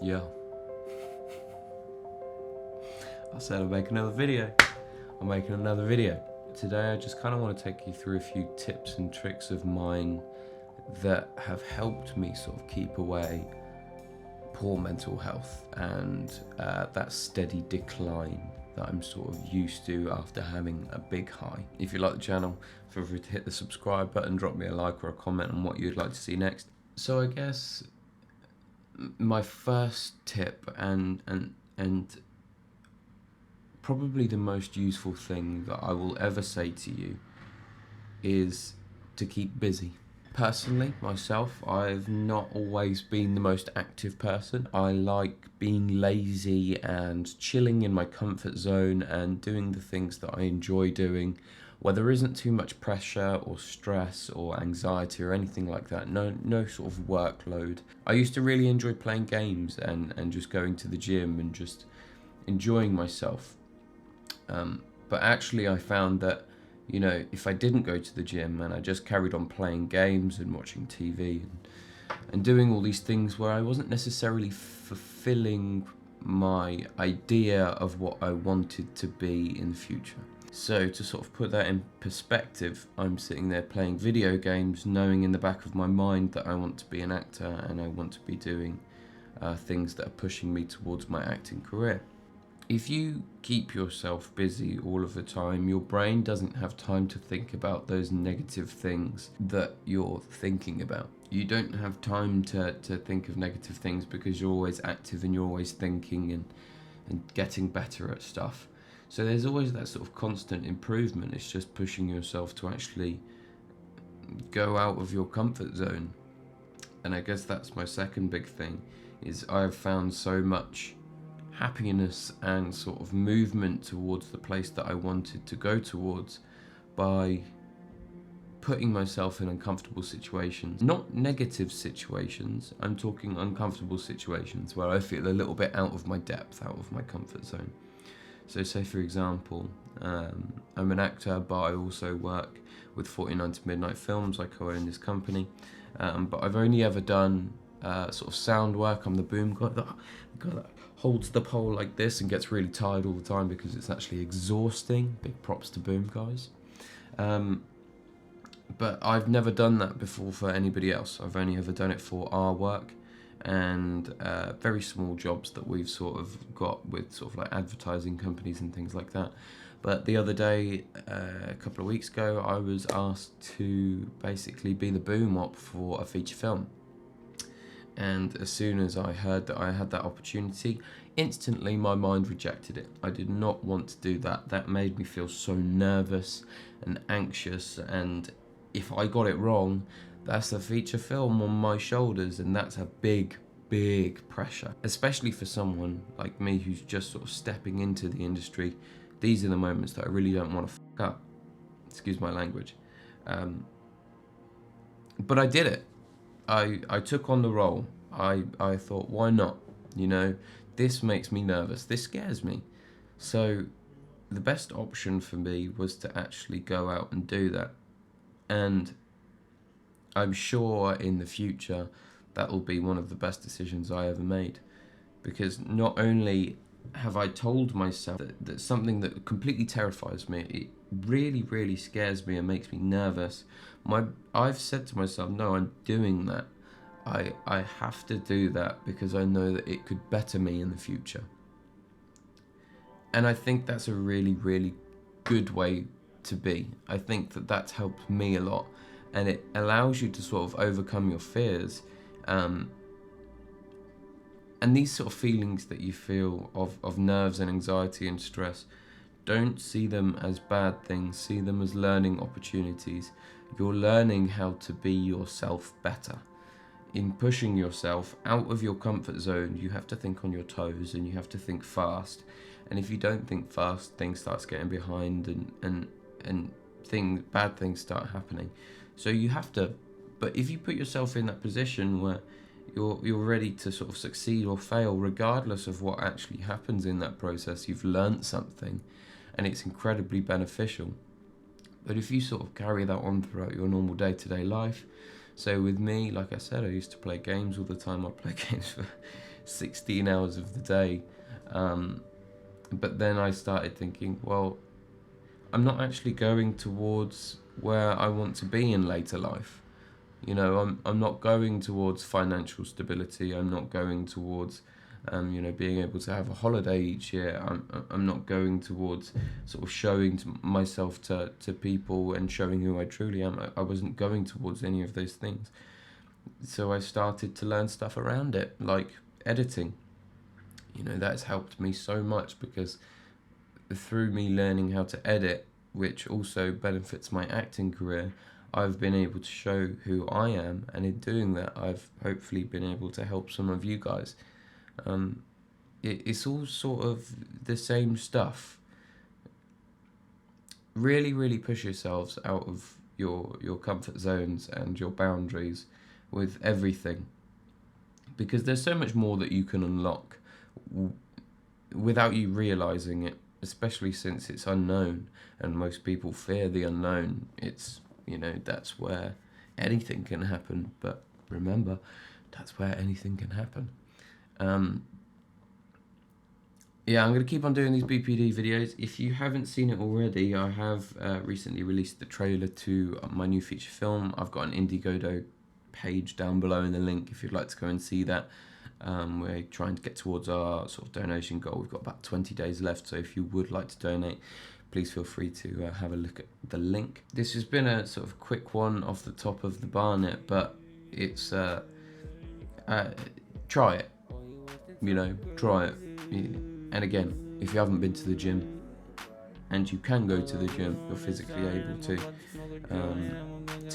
Yeah. I said I'll make another video. I'm making another video. Today I just kind of want to take you through a few tips and tricks of mine that have helped me sort of keep away poor mental health and that steady decline that I'm sort of used to after having a big high. If you like the channel, feel free to hit the subscribe button, drop me a like or a comment on what you'd like to see next. So I guess my first tip and probably the most useful thing that I will ever say to you is to keep busy. Personally, myself, I've not always been the most active person. I like being lazy and chilling in my comfort zone and doing the things that I enjoy doing, where there isn't too much pressure or stress or anxiety or anything like that. No sort of workload. I used to really enjoy playing games and just going to the gym and just enjoying myself. But actually I found that, you know, if I didn't go to the gym and I just carried on playing games and watching TV and doing all these things where I wasn't necessarily fulfilling my idea of what I wanted to be in the future. So to sort of put that in perspective, I'm sitting there playing video games, knowing in the back of my mind that I want to be an actor and I want to be doing things that are pushing me towards my acting career. If you keep yourself busy all of the time, your brain doesn't have time to think about those negative things that you're thinking about. You don't have time to think of negative things because you're always active and you're always thinking and getting better at stuff. So there's always that sort of constant improvement. It's just pushing yourself to actually go out of your comfort zone. And I guess that's my second big thing, is I've found so much happiness and sort of movement towards the place that I wanted to go towards by putting myself in uncomfortable situations. Not negative situations, I'm talking uncomfortable situations where I feel a little bit out of my depth, out of my comfort zone. So say for example, I'm an actor, but I also work with 49 to Midnight Films. I co-own this company, but I've only ever done sort of sound work. I'm the boom guy, the guy that holds the pole like this and gets really tired all the time because it's actually exhausting. Big props to boom guys. But I've never done that before for anybody else. I've only ever done it for our work and very small jobs that we've sort of got with sort of like advertising companies and things like that. But the other day, a couple of weeks ago, I was asked to basically be the boom op for a feature film. And as soon as I heard that I had that opportunity, instantly my mind rejected it. I did not want to do that. That made me feel so nervous and anxious, and if I got it wrong, that's a feature film on my shoulders, and that's a big pressure. Especially for someone like me who's just sort of stepping into the industry, these are the moments that I really don't want to fuck up. Excuse my language. But I did it. I took on the role. I thought, why not? You know, this makes me nervous. This scares me. So the best option for me was to actually go out and do that. And I'm sure in the future that will be one of the best decisions I ever made. Because not only have I told myself that something that completely terrifies me, it really scares me and makes me nervous, I've said to myself, no, I'm doing that. I have to do that because I know that it could better me in the future. And I think that's a really good way to be. I think that that's helped me a lot, and it allows you to sort of overcome your fears. And these sort of feelings that you feel of nerves and anxiety and stress, don't see them as bad things, see them as learning opportunities. You're learning how to be yourself better. In pushing yourself out of your comfort zone, you have to think on your toes and you have to think fast. And if you don't think fast, things start getting behind and bad things start happening. So you have to, but if you put yourself in that position where you're ready to sort of succeed or fail, regardless of what actually happens in that process, you've learnt something and it's incredibly beneficial. But if you sort of carry that on throughout your normal day-to-day life, so with me, like I said, I used to play games all the time. I play games for 16 hours of the day. But then I started thinking, well, I'm not actually going towards where I want to be in later life. I'm not going towards financial stability. I'm not going towards, being able to have a holiday each year. I'm not going towards sort of showing myself to people and showing who I truly am. I wasn't going towards any of those things. So I started to learn stuff around it, like editing. That's helped me so much, because through me learning how to edit, which also benefits my acting career, I've been able to show who I am, and in doing that, I've hopefully been able to help some of you guys. It's all sort of the same stuff. Really, really push yourselves out of your comfort zones and your boundaries with everything, because there's so much more that you can unlock without you realizing it, especially since it's unknown and most people fear the unknown. It's, that's where anything can happen. But remember, that's where anything can happen. Yeah, I'm going to keep on doing these BPD videos. If you haven't seen it already, I have recently released the trailer to my new feature film. I've got an Indiegogo page down below in the link if you'd like to go and see that. We're trying to get towards our sort of donation goal. We've got about 20 days left, so if you would like to donate, please feel free to have a look at the link. This has been a sort of quick one off the top of the barnet, but it's try it. Try it. And again, if you haven't been to the gym, and you can go to the gym, you're physically able to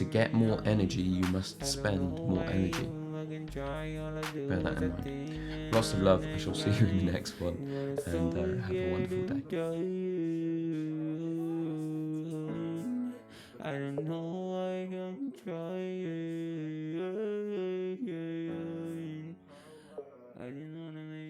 get more energy, you must spend more energy. Bear that in mind. Lots of love. I shall see you in the next one, and have a wonderful day. I don't know why I'm trying. I didn't wanna make